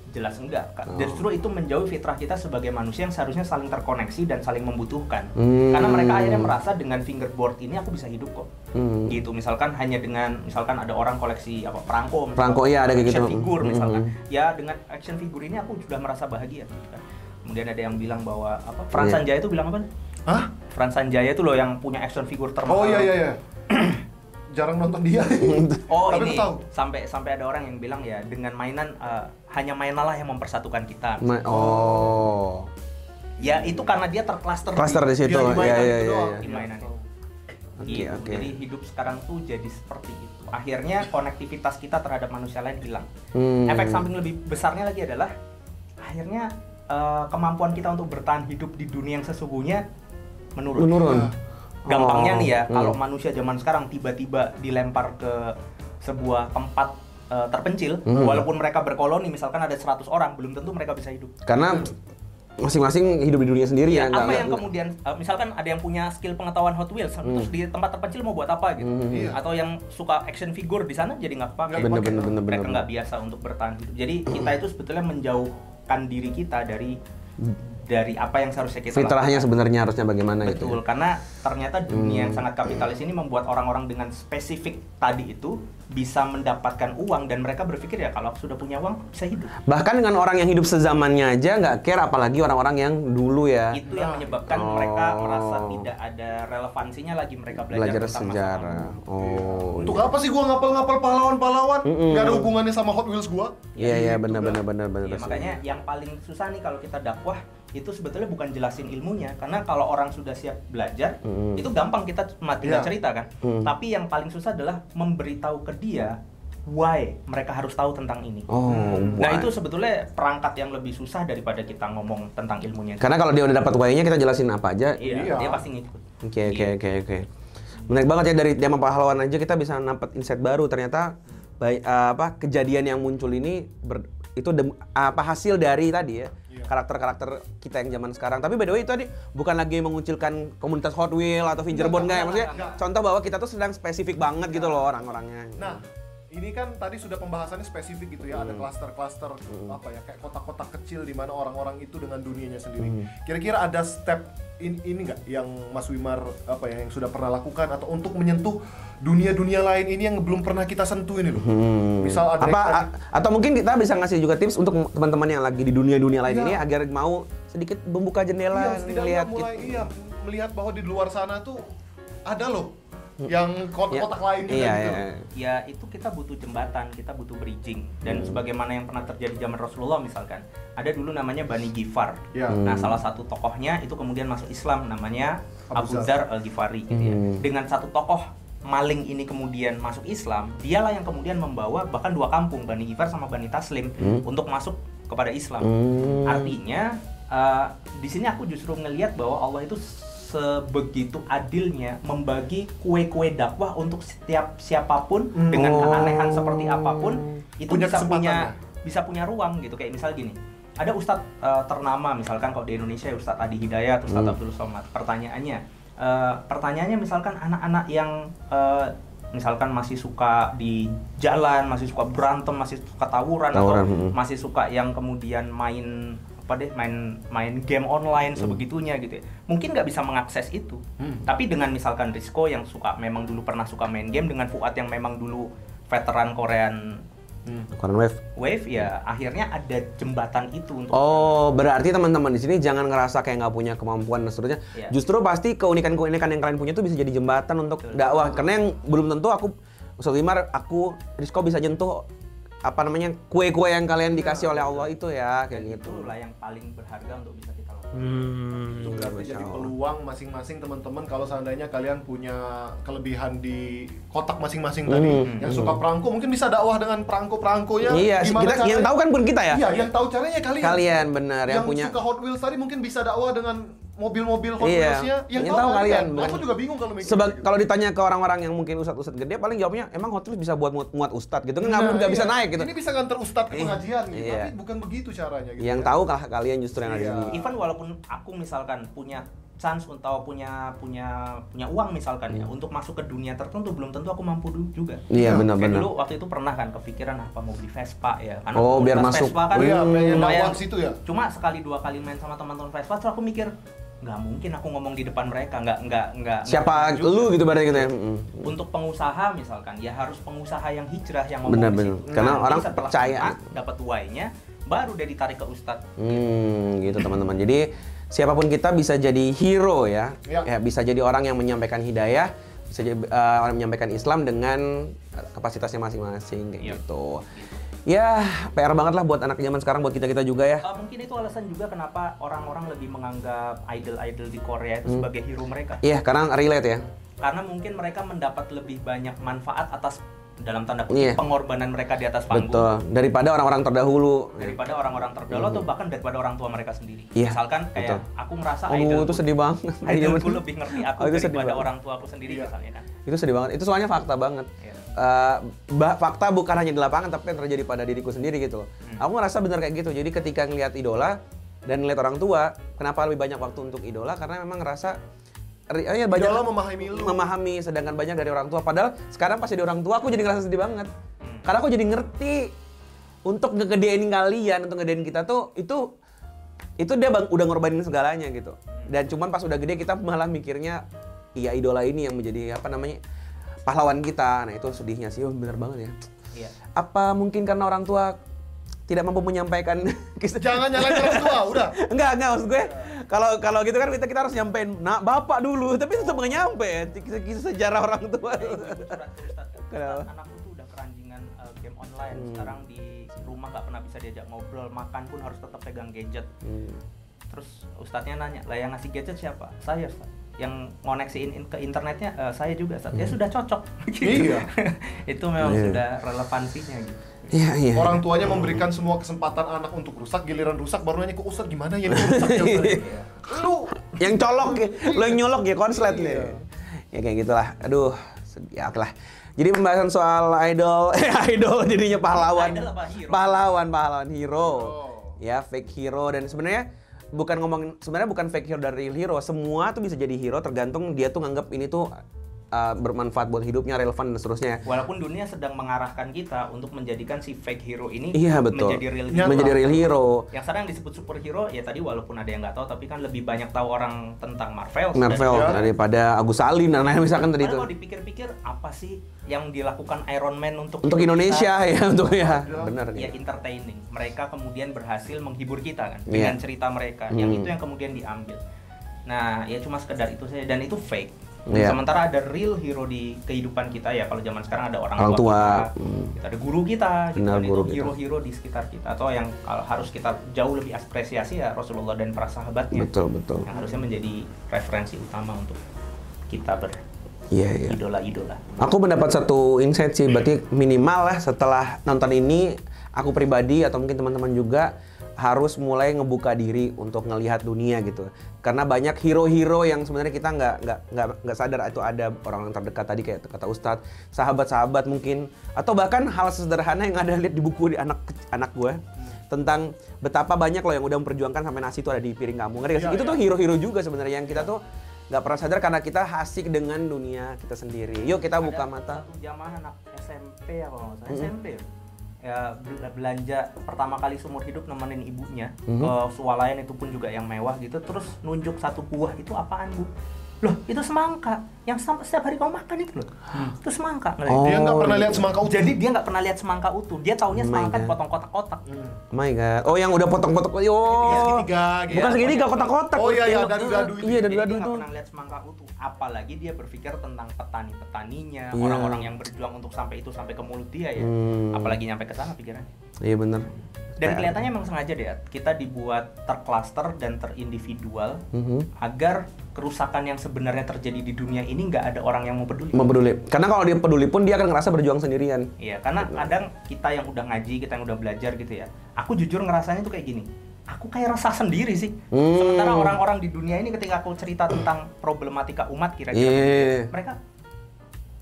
Jelas enggak, Kak. Justru itu menjauhi fitrah kita sebagai manusia yang seharusnya saling terkoneksi dan saling membutuhkan. Karena mereka akhirnya merasa dengan fingerboard ini aku bisa hidup kok. Gitu, misalkan hanya dengan, misalkan ada orang koleksi apa perangko, misalkan, Perangko, iya, ada kayak action gitu. figure misalkan. Ya dengan action figure ini aku sudah merasa bahagia gitu kan. Kemudian ada yang bilang bahwa apa? Frans Sanjaya itu bilang apa? Hah? Frans Sanjaya itu loh yang punya action figure termahal. Oh iya. Jarang nonton dia. Oh Tapi ini aku tahu. sampai ada orang yang bilang ya dengan mainan hanya mainanlah yang mempersatukan kita. Ya itu karena dia terklaster Cluster di situ. Dia di mainan Iya. itu doang. di mainan itu. Oke, Gitu. oke. Jadi hidup sekarang tuh jadi seperti itu. Akhirnya konektivitas kita terhadap manusia lain hilang. Efek samping lebih besarnya lagi adalah akhirnya kemampuan kita untuk bertahan hidup di dunia yang sesungguhnya menurun. Gampangnya nih ya, kalau manusia zaman sekarang tiba-tiba dilempar ke sebuah tempat terpencil, walaupun mereka berkoloni, misalkan ada 100 orang, belum tentu mereka bisa hidup. Karena masing-masing hidup di dunia sendiri ya. Apa yang kemudian, misalkan ada yang punya skill pengetahuan Hot Wheels, terus di tempat terpencil mau buat apa gitu. Atau yang suka action figure di sana jadi nggak pakai. Bener. Mereka nggak biasa untuk bertahan hidup. Jadi kita itu sebetulnya menjauhkan diri kita dari dari apa yang seharusnya kita Fitrahnya lakukan. sebenarnya harusnya bagaimana gitu. Betul, karena ternyata dunia yang sangat kapitalis ini membuat orang-orang dengan spesifik tadi itu bisa mendapatkan uang dan mereka berpikir ya kalau aku sudah punya uang bisa hidup. Bahkan dengan orang yang hidup sezamannya aja nggak care, apalagi orang-orang yang dulu ya. Itu yang menyebabkan mereka merasa tidak ada relevansinya lagi mereka Belajar belajar tentang masa sejarah. lalu. Oh. Untuk apa sih gua ngapal-ngapal pahlawan-pahlawan? Nggak ada hubungannya sama Hot Wheels gua. Iya benar. Ya, makanya yang paling susah nih kalau kita dakwah itu sebetulnya bukan jelasin ilmunya, karena kalau orang sudah siap belajar itu gampang, kita cuma tinggal cerita kan. Tapi yang paling susah adalah memberitahu ke dia why mereka harus tahu tentang ini. Nah itu sebetulnya perangkat yang lebih susah daripada kita ngomong tentang ilmunya. Karena kalau dia udah dapat why-nya, kita jelasin apa aja. Iya, dia pasti ngikut. Oke. Menarik banget ya, dari tema pahlawan aja kita bisa dapat insight baru. Ternyata kejadian yang muncul ini hasil dari tadi ya. Karakter-karakter kita yang zaman sekarang. Tapi by the way itu tadi bukan lagi mengucilkan komunitas Hot Wheels atau Fingerbond nggak ya? Maksudnya contoh bahwa kita tuh sedang spesifik banget gitu loh orang-orangnya. Nah, ini kan tadi sudah pembahasannya spesifik gitu ya, ada klaster-klaster kayak kotak-kotak kecil di mana orang-orang itu dengan dunianya sendiri. Kira-kira ada step ini nggak yang Mas Wimar yang sudah pernah lakukan atau untuk menyentuh dunia-dunia lain ini yang belum pernah kita sentuh ini loh. Misal ada atau mungkin kita bisa ngasih juga tips untuk teman-teman yang lagi di dunia-dunia lain ini agar mau sedikit membuka jendela, melihat melihat bahwa di luar sana tuh ada loh yang kotak-kotak lain juga gitu. Ya itu kita butuh jembatan, kita butuh bridging. Dan sebagaimana yang pernah terjadi zaman Rasulullah misalkan, ada dulu namanya Bani Ghifar. Nah salah satu tokohnya itu kemudian masuk Islam, namanya Abu Dzar Al-Ghifari gitu ya. Dengan satu tokoh maling ini kemudian masuk Islam, dialah yang kemudian membawa bahkan dua kampung, Bani Ghifar sama Bani Taslim, untuk masuk kepada Islam. Artinya di sini aku justru ngelihat bahwa Allah itu sebegitu adilnya membagi kue-kue dakwah untuk setiap siapapun dengan keanehan seperti apapun itu bisa punya ruang gitu. Kayak misal gini, ada ustadz ternama misalkan kalau di Indonesia Ustadz Adi Hidayat, Ustadz Abdul Somad. Pertanyaannya misalkan anak-anak yang misalkan masih suka di jalan, masih suka berantem, masih suka tawuran. Atau masih suka yang kemudian main game online sebegitunya gitu ya. Mungkin nggak bisa mengakses itu. Tapi dengan misalkan Rizko yang memang dulu pernah suka main game, dengan Fuad yang memang dulu veteran Korean Wave ya, akhirnya ada jembatan itu untuk. Berarti teman-teman di sini jangan ngerasa kayak nggak punya kemampuan dan seterusnya. Justru pasti keunikan-keunikan yang kalian punya itu bisa jadi jembatan untuk dakwah. Karena yang belum tentu Ustadz Wimar, Rizko bisa nyentuh kue-kue yang kalian dikasih oleh Allah itu ya, kayak gitu. Itulah yang paling berharga untuk bisa kita lakukan. Itu berarti jadi peluang masing-masing teman-teman kalau seandainya kalian punya kelebihan di kotak masing-masing tadi. Yang suka perangko mungkin bisa dakwah dengan perangko-perangkonya. Iya, yang tahu kan pun kita ya. Iya, yang tahu caranya kalian. Kalian benar yang punya. Yang suka Hot Wheels tadi mungkin bisa dakwah dengan mobil-mobil Hot Wheels-nya. Yang tahu kalian. Aku juga bingung kalau mikir. Kalau ditanya ke orang-orang yang mungkin ustadz gede, paling jawabnya emang Hot Wheels bisa buat muat ustadz gitu. Nggak bisa naik gitu. Ini bisa nganter ustadz ke pengajian gitu. Tapi bukan begitu caranya gitu. Yang tahu kalian justru yang ada di. Even walaupun aku misalkan punya chance atau punya uang misalkan ya untuk masuk ke dunia tertentu, belum tentu aku mampu juga. Iya benar-benar. Dulu waktu itu pernah kan kepikiran mau beli Vespa ya, karena biar masuk. Vespa kan lumayan situ ya. Cuma sekali dua kali main sama teman-teman Vespa, terus aku mikir nggak mungkin aku ngomong di depan mereka, nggak. Siapa lu gitu berarti gitu ya? Untuk pengusaha misalkan ya harus pengusaha yang hijrah yang ngomong di situ. Karena orang percaya. Dapat why-nya, baru udah ditarik ke ustadz. Gitu teman-teman. Jadi siapapun kita bisa jadi hero ya. Bisa jadi orang yang menyampaikan hidayah, bisa jadi orang yang menyampaikan Islam dengan kapasitasnya masing-masing kayak gitu. Ya, PR banget lah buat anak zaman sekarang, buat kita-kita juga ya. Mungkin itu alasan juga kenapa orang-orang lebih menganggap idol-idol di Korea itu sebagai hero mereka. Iya, karena relate ya. Karena mungkin mereka mendapat lebih banyak manfaat atas dalam tanda kutip pengorbanan mereka di atas panggung. Betul. Daripada orang-orang terdahulu. Daripada orang-orang terdahulu atau bahkan daripada orang tua mereka sendiri. Iya, misalkan kayak aku merasa itu sedih banget. Idolku lebih ngerti aku daripada orang tua aku sendiri misalnya kan. Itu sedih banget. Itu soalnya fakta banget. Fakta bukan hanya di lapangan tapi yang terjadi pada diriku sendiri gitu loh. Aku ngerasa bener kayak gitu. Jadi ketika ngelihat idola dan ngelihat orang tua, kenapa lebih banyak waktu untuk idola? Karena memang ngerasa banyak idola memahami, sedangkan banyak dari orang tua. Padahal sekarang pas jadi orang tua aku jadi ngerasa sedih banget. Karena aku jadi ngerti untuk ngegedein kalian, untuk ngegedein kita tuh itu itu dia udah ngorbanin segalanya gitu. Dan cuman pas udah gede kita malah mikirnya iya idola ini yang menjadi apa namanya pahlawan kita. Nah itu sedihnya sih, bener banget ya. Iya. Apa mungkin karena orang tua tidak mampu menyampaikan kisah? Jangan nyalain orang tua, udah. Enggak maksud gue kalau gitu kan kita harus nyampein nah bapak dulu, tapi tetap nggak nyampe kisah sejarah orang tua. Surat ke Ustadz. Kenapa? Anakku tuh udah keranjingan game online. Sekarang di rumah nggak pernah bisa diajak ngobrol, makan pun harus tetap pegang gadget. Terus ustadznya nanya, lah yang ngasih gadget siapa? Saya, Ustadz. Yang ngoneksiin ke internetnya saya juga, Ustadz. Ya sudah cocok. Iya. Itu memang sudah relevansinya gitu. Iya. Orang tuanya memberikan semua kesempatan anak untuk rusak, giliran rusak baru nanya ke Ustadz gimana ya ini rusak ya Ustadz. Lu Yang colok ya, lo yang nyolok ya konslet nih. Ya kayak gitulah. Aduh, ya lah. Jadi pembahasan soal idol, idol jadinya pahlawan. Idol apa hero? Pahlawan hero. Ya, fake hero dan sebenarnya sebenarnya bukan fake hero dari real hero. Semua tuh bisa jadi hero tergantung dia tuh nganggap ini tuh bermanfaat buat hidupnya, relevan dan seterusnya. Walaupun dunia sedang mengarahkan kita untuk menjadikan si fake hero ini Iya betul. menjadi real hero. Menjadi real hero. Yang sekarang disebut superhero ya tadi walaupun ada yang nggak tahu tapi kan lebih banyak tahu orang tentang Marvel Daripada Agus Salim dan lain misalkan tadi itu. Kalau dipikir-pikir apa sih yang dilakukan Iron Man untuk Indonesia kita? ya, untuk ya. Benar Ya ya. entertaining. Mereka kemudian berhasil menghibur kita kan Iya. dengan cerita mereka. Yang itu yang kemudian diambil. Nah, ya cuma sekedar itu saja dan itu fake. Iya. Sementara ada real hero di kehidupan kita ya. Kalau zaman sekarang ada orang Orang tua. kita ada guru kita, gitu Benar, kan. guru Itu kita. hero-hero di sekitar kita atau yang kalau harus kita jauh lebih apresiasi ya Rasulullah dan para sahabatnya. Betul. Yang harusnya menjadi referensi utama untuk kita Iya. beridola-idola. Aku mendapat satu insight sih, berarti minimal lah setelah nonton ini, aku pribadi atau mungkin teman-teman juga harus mulai ngebuka diri untuk ngelihat dunia gitu. Karena banyak hero-hero yang sebenarnya kita nggak sadar itu ada orang yang terdekat tadi kayak kata Ustadz, sahabat-sahabat mungkin, atau bahkan hal sederhana yang ada lihat di buku di anak gue tentang betapa banyak loh yang udah memperjuangkan sampai nasi itu ada di piring kamu. Ngerti gak sih? Itu tuh hero-hero juga sebenarnya yang kita tuh nggak pernah sadar karena kita asik dengan dunia kita sendiri. Yuk kita buka mata. Satu jamaah anak SMP apa nggak salah SMP ya belanja pertama kali seumur hidup nemenin ibunya ke swalayan itu pun juga yang mewah gitu terus nunjuk satu buah itu apaan Bu? Loh itu semangka yang setiap hari kamu makan itu loh itu semangka. Dia nggak pernah lihat semangka utuh. Jadi dia nggak pernah lihat semangka utuh, dia taunya semangka God. dipotong kotak-kotak. Oh my god. Oh yang udah potong-potong. Segitiga gitu. Bukan segitiga kotak-kotak. Oh iya, Yang- dadu-dadu itu. Iya, Jadi dadu-dadu dia itu. nggak pernah lihat semangka utuh. Apalagi dia berpikir tentang petani-petaninya, Iya. orang-orang yang berjuang untuk sampai ke mulut dia ya. Apalagi nyampe ke sana pikirannya. Iya bener. Dan kelihatannya emang sengaja deh, kita dibuat terklaster dan terindividual agar kerusakan yang sebenarnya terjadi di dunia ini nggak ada orang yang mau peduli. Peduli. Karena kalau dia peduli pun dia akan ngerasa berjuang sendirian. Iya, karena kadang kita yang udah ngaji, kita yang udah belajar gitu ya. Aku jujur ngerasanya tuh kayak gini. Aku kayak resah sendiri sih. Sementara orang-orang di dunia ini ketika aku cerita tentang problematika umat kira-kira Iya. mereka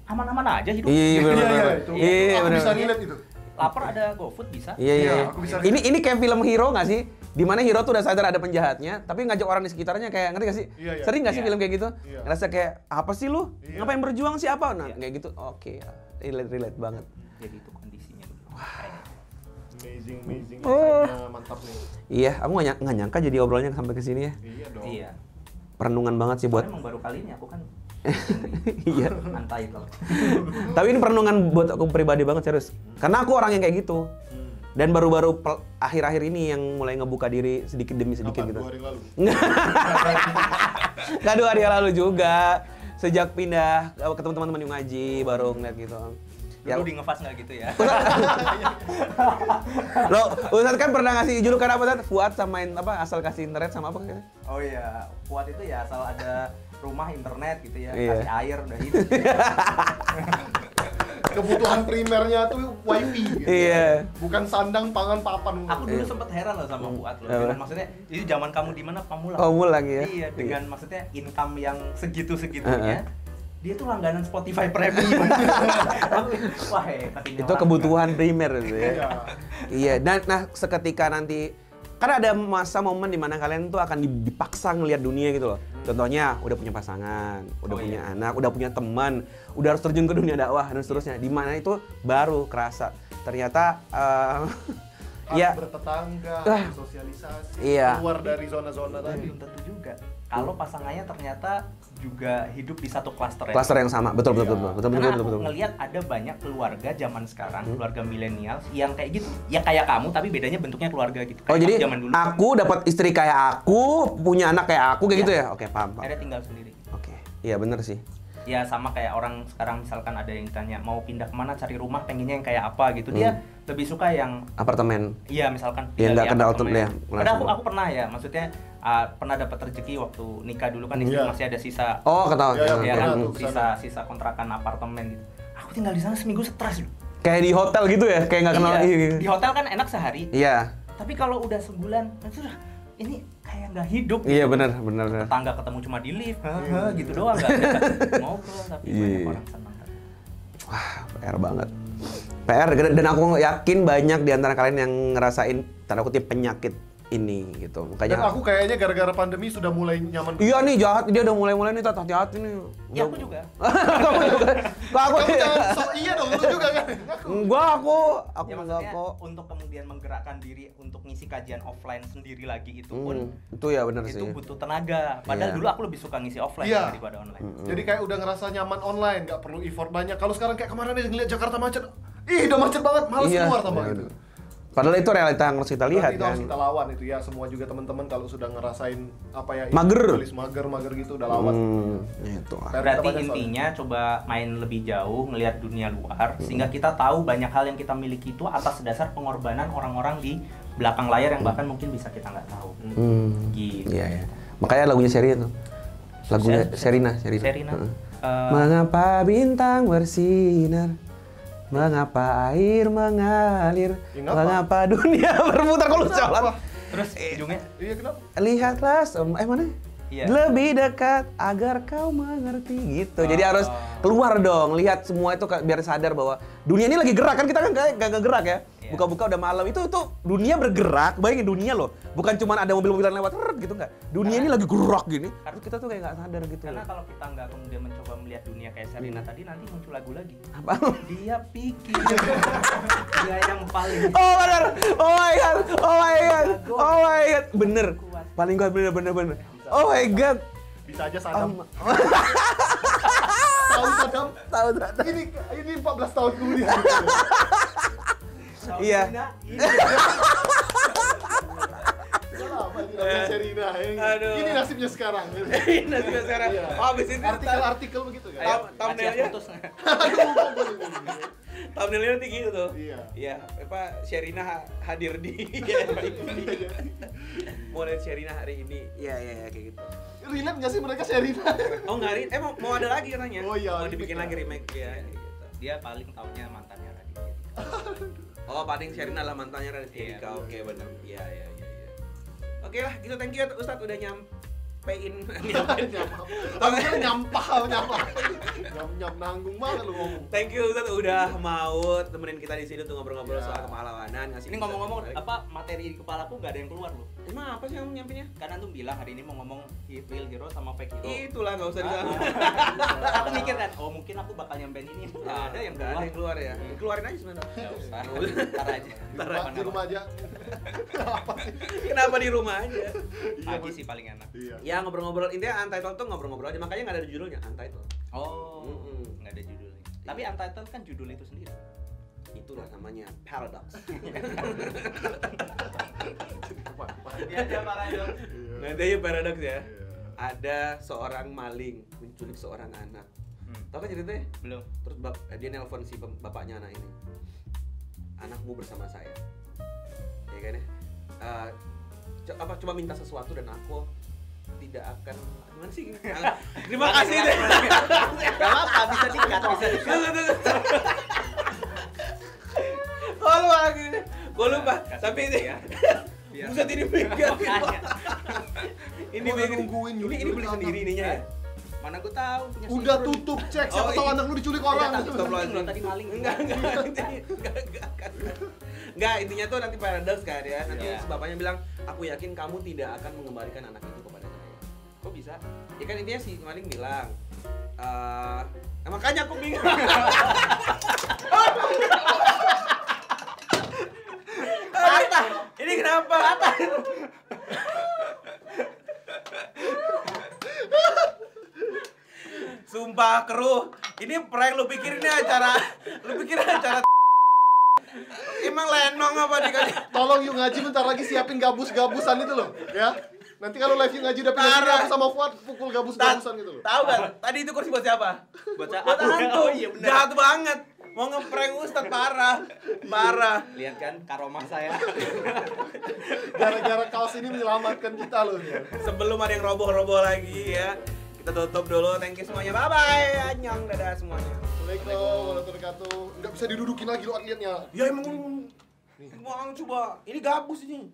aman-aman aja hidup. Iya bener. Iya, itu. Iya Aku bener. bisa relate itu. Lapar ada GoFood bisa. Iya. aku bisa Ini kayak film Hero nggak sih? Dimana Hero tuh udah sadar ada penjahatnya, tapi ngajak orang di sekitarnya kayak ngerti gak sih? Iya, iya. Sering nggak sih Iya. film kayak gitu? Iya. Ngerasa kayak apa sih lu? Iya. Ngapain berjuang sih apa? Nah Iya. kayak gitu. Oke, relate banget. Jadi itu kondisinya. Amazing. Kisahnya mantap nih. Iya, aku nggak nyangka jadi obrolnya sampai ke sini ya. Iya dong. Iya. Perenungan banget sih buat. Soalnya emang baru kali ini aku kan Iya. untitled. Tapi ini perenungan buat aku pribadi banget serius. Karena aku orang yang kayak gitu. Dan baru-baru akhir-akhir ini yang mulai ngebuka diri sedikit demi sedikit Kapan? gitu. 2 hari lalu. Nggak 2 hari yang lalu juga. Sejak pindah ketemu teman-teman yang ngaji baru ngeliat gitu. Dulu di ngefas nggak gitu ya? Lo, Ustadz kan pernah ngasih julukan apa Ustadz? Fuad samain apa? Asal kasih internet sama apa gitu? Oh iya, kuat itu ya asal ada rumah internet gitu ya, Iya. kasih air udah hidup. Kebutuhan primernya tuh wifi gitu. Iya. Bukan sandang, pangan, papan. Aku dulu sempet heran loh sama Fuad loh. Dengan maksudnya, itu zaman kamu di mana kamu lah. Oh mulang ya? Iya, dengan maksudnya income yang segitu-segitunya. Dia tuh langganan Spotify Premium. Wah, hebat ini Itu orang. kebutuhan primer gitu ya. Iya. Iya, dan nah seketika nanti kan ada masa momen di mana kalian tuh akan dipaksa ngelihat dunia gitu loh. Contohnya udah punya pasangan, udah punya anak, udah punya teman, udah harus terjun ke dunia dakwah dan seterusnya. Di mana itu baru kerasa ternyata Ya. bertetangga, Ah. sosialisasi, Iya. keluar dari zona-zona Tapi tadi. belum tentu juga. Kalau pasangannya ternyata juga hidup di satu klaster ya. Klaster yang sama, betul betul Iya. betul betul Karena betul aku betul. ngelihat ada banyak keluarga zaman sekarang, keluarga milenial yang kayak gitu. Ya kayak kamu tapi bedanya bentuknya keluarga gitu. Oh Kayak jadi aku zaman dulu. aku dapat istri kayak aku, punya anak kayak aku kayak gitu ya? Oke paham paham. Akhirnya tinggal sendiri. Oke, iya bener sih. Ya sama kayak orang sekarang misalkan ada yang tanya mau pindah kemana cari rumah pengennya yang kayak apa gitu. Dia lebih suka yang Apartemen. iya misalkan Ya, tinggal nggak di kenal apartemen. tuh, ya, Padahal langsung. aku pernah ya, maksudnya pernah dapat rezeki waktu nikah dulu kan istri Iya. masih ada sisa Oh ketahuan. Iya, ya kan pernah tuh kesana. sisa kontrakan apartemen gitu. Aku tinggal di sana seminggu stres loh. Kayak di hotel gitu ya, kayak nggak kenal. Iya. Di hotel kan enak sehari. Iya, Tapi kalau udah sebulan, itu udah ini kayak nggak hidup. iya gitu. benar benar. Tetangga ketemu cuma di lift, gitu doang nggak ada ngobrol tapi Iya. banyak orang senang. Wah, PR banget. PR dan aku yakin banyak di antara kalian yang ngerasain tanda kutip penyakit ini gitu. Dan Makanya aku kayaknya gara-gara pandemi sudah mulai nyaman. iya nih jahat, dia udah mulai nih, hati-hati nih. Ya aku juga. Kamu juga. Kok aku Kamu jangan sok iya dong, lu juga kan? enggak aku Ya enggak maksudnya kok. untuk kemudian menggerakkan diri untuk ngisi kajian offline sendiri lagi itu pun Itu ya benar itu sih. butuh tenaga. Padahal Iya. dulu aku lebih suka ngisi offline Iya. daripada online. Jadi kayak udah ngerasa nyaman online, nggak perlu effort banyak. Kalau sekarang kayak kemarin aja ngeliat Jakarta macet, ih udah macet banget, males Iya, keluar tambah iya, gitu. bener. Padahal itu realita yang harus kita lihat Berarti itu kan. harus kita lawan itu ya, semua juga teman-teman kalau sudah ngerasain apa ya, Mager. tulis mager gitu udah lawan. Itu lah. PR kita Berarti banyak soalnya. intinya coba main lebih jauh, ngelihat dunia luar sehingga kita tahu banyak hal yang kita miliki itu atas dasar pengorbanan orang-orang di belakang layar yang bahkan mungkin bisa kita nggak tahu. Gitu. Iya ya. Makanya lagunya Sherina tuh. Lagunya Sherina. Sherina. Heeh. Mengapa bintang bersinar? Mengapa air mengalir? Kenapa? Mengapa dunia berputar? Kalau sholat. Terus ujungnya Iya kenapa? Lihatlah, mana? Iya. Lebih dekat agar kau mengerti gitu. Jadi harus keluar dong, lihat semua itu biar sadar bahwa dunia ini lagi gerak kan, kita kan gak gerak ya. Iya. Buka-buka udah malam itu dunia bergerak. Bayangin dunia loh, bukan cuma ada mobil-mobilan lewat gitu nggak. Dunia ini lagi gerak gini. Terus kita tuh kayak nggak sadar gitu. karena kalau kita nggak kemudian mencoba melihat dunia kayak Sherina tadi nanti muncul lagu lagi. Apa? Dia pikir dia yang paling Oh bener, oh my god, oh my god, oh my god, bener, paling kuat bener. Oh my god, Bisa aja Saddam. Oh. Tahu Saddam? tahu. Ini 14 tahun kemudian. Iya. Udah lama ini namanya Sherina. Aduh. Ini nasibnya sekarang. Nasibnya sekarang. Iya. Oh, abis itu Artikel-artikel begitu kan? Ayo, thumbnailnya. putus. Thumbnailnya nanti gitu tuh. Iya. Iya, apa Sherina hadir di mau lihat Sherina hari ini. Iya, kayak gitu. Relate nggak sih mereka Sherina? Oh, nggak Rin. Mau ada lagi katanya. Oh, iya, Mau dibikin lagi remake. remake ya gitu. Dia paling taunya mantannya Raditya. Oh, paling Sherina lah mantannya Raditya Iya. Dika. Oke, benar. Iya. Oke lah, gitu, thank you Ustadz udah nyampein. Tapi nyampah. Nyam nanggung banget lu ngomong. Thank you Ustadz udah mau temenin kita di sini untuk ngobrol-ngobrol Ya. soal kepahlawanan. Ngasih Ini ngomong-ngomong apa materi di kepalaku nggak ada yang keluar loh. Emang apa sih yang nyampinnya? Karena tuh bilang hari ini mau ngomong real hero sama fake hero. Itulah nggak usah disana. Aku mikir kan, oh mungkin aku bakal nyampein ini. Nggak ada yang Nggak ada keluar. yang keluar ya. Keluarin aja sebenarnya. Nggak usah. Ntar aja. Di rumah aja. Kenapa di rumah aja? Pagi sih paling enak. Iya. Ya ngobrol-ngobrol, intinya Untitled tuh ngobrol-ngobrol aja, makanya nggak ada judulnya Untitled. Oh, Mm-mm. nggak ada judulnya. Tapi Untitled kan judul itu sendiri. Itulah namanya paradox. Dia aja paradox. Nanti aja paradox ya. Ada seorang maling menculik seorang anak. Tahu kan ceritanya? Belum. Terus dia nelpon si bapaknya anak ini. Anakmu bersama saya. Ya kan ya? Coba minta sesuatu dan aku tidak akan gimana sih? Terima kasih deh. Gak apa, bisa dikat, bisa dikat. Oh lu lagi. Gua lupa. Kasih Tapi gitu ini ya. Biar- buset ini megang. Makanya. Ini Gua udah megang. nungguin Ini nyulik beli anak. sendiri ininya ya. Mana gue tahu punya Udah sinetron. tutup cek, siapa Oh, tahu iya. anak lu diculik Orang orang. tadi penting loh, tadi maling. Enggak, intinya tuh nanti paradox kan ya. Nanti Iya. si bapaknya bilang, "Aku yakin kamu tidak akan mengembalikan anak itu kepada saya." Kok bisa? Ya kan intinya si maling bilang, makanya aku bingung. Patah. kenapa? Sumpah keruh. Ini prank lu pikirin acara. Emang lenong apa dikali? Tolong Yu Ngaji bentar lagi siapin gabus-gabusan itu loh, ya. Nanti kalau live Yu Ngaji udah pindah sini, aku sama Fuad pukul gabus-gabusan gitu loh. Tahu kan? Tadi itu kursi buat siapa? Buat Buat hantu. Oh, iya benar. Jahat banget. Mau ngeprank Ustadz parah. Lihat kan karomah saya. Gara-gara kaos ini menyelamatkan kita loh ya. Sebelum ada yang roboh-roboh lagi ya. Kita tutup dulu. Thank you semuanya. Bye bye. Annyeong, dadah semuanya. Assalamualaikum warahmatullahi wabarakatuh. Nggak bisa didudukin lagi lo atletnya. Ya emang. Emang coba. Ini gabus ini.